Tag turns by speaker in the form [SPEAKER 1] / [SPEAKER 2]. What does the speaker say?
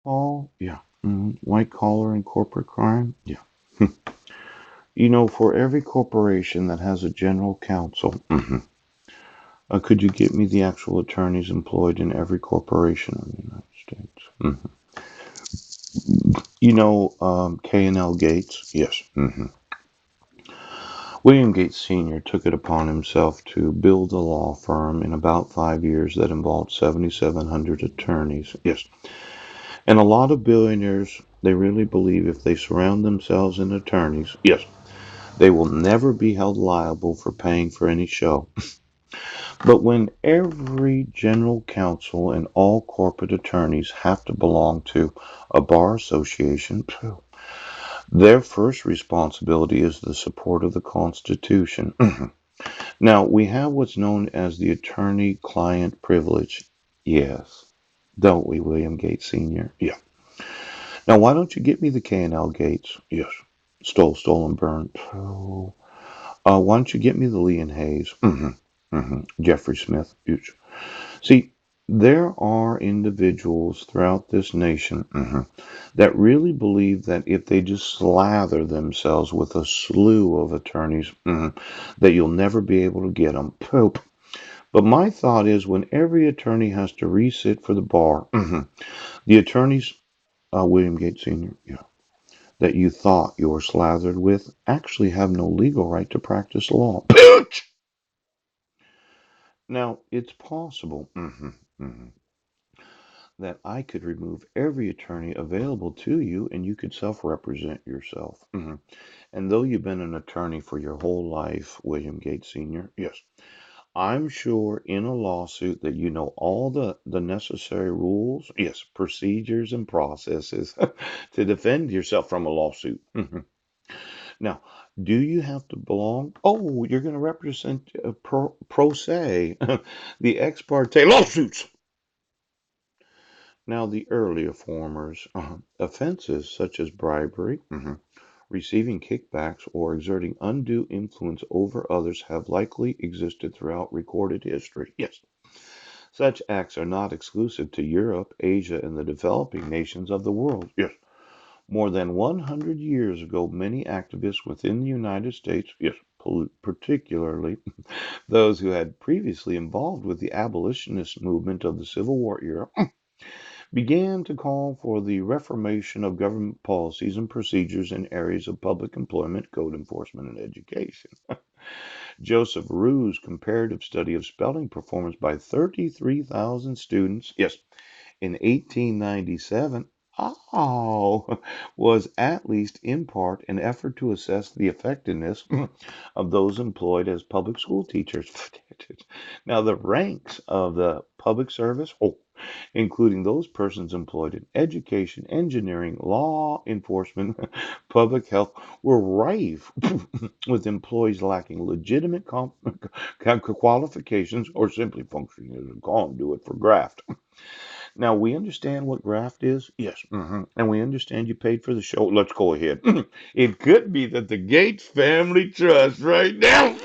[SPEAKER 1] Oh, yeah. White collar and corporate crime? Yeah. For every corporation that has a general counsel, could you get me the actual attorneys employed in every corporation in the United States? K&L Gates? Yes. William Gates Sr. took it upon himself to build a law firm in about 5 years that involved 7,700 attorneys. Yes. And a lot of billionaires, they really believe if they surround themselves in attorneys, yes, they will never be held liable for paying for any show. But when every general counsel and all corporate attorneys have to belong to a bar association, their first responsibility is the support of the Constitution. Now, we have what's known as the attorney client privilege. Yes, don't we, William Gates Sr.? Yeah. Now, why don't you get me the K&L Gates? Yes. Stole, stolen, burned. Oh. Why don't you get me the Lee and Hayes? Jeffrey Smith. Huge. See, there are individuals throughout this nation that really believe that if they just slather themselves with a slew of attorneys, that you'll never be able to get them. Poop. But my thought is when every attorney has to resit for the bar, the attorneys, William Gates Sr., yeah, that you thought you were slathered with actually have no legal right to practice law. Now, it's possible that I could remove every attorney available to you and you could self represent yourself. And though you've been an attorney for your whole life, William Gates Sr., yes, I'm sure in a lawsuit that you know all the necessary rules, yes, procedures and processes to defend yourself from a lawsuit. Now, do you have to belong? Oh, you're going to represent pro se, the ex parte lawsuits. Now, the earlier formers, offenses such as bribery, receiving kickbacks, or exerting undue influence over others have likely existed throughout recorded history. Yes, such acts are not exclusive to Europe, Asia, and the developing nations of the world. Yes. More than 100 years ago, many activists within the United States, yes, particularly those who had previously involved with the abolitionist movement of the Civil War era, began to call for the reformation of government policies and procedures in areas of public employment, code enforcement, and education. Joseph Rew's comparative study of spelling performance by 33,000 students, yes, in 1897, was at least in part an effort to assess the effectiveness of those employed as public school teachers. Now, the ranks of the public service, including those persons employed in education, engineering, law enforcement, public health, were rife with employees lacking legitimate qualifications or simply functioning as a conduit for graft. Now, we understand what graft is. Yes. And we understand you paid for the show. Let's go ahead. It could be that the Gates Family Trust right now.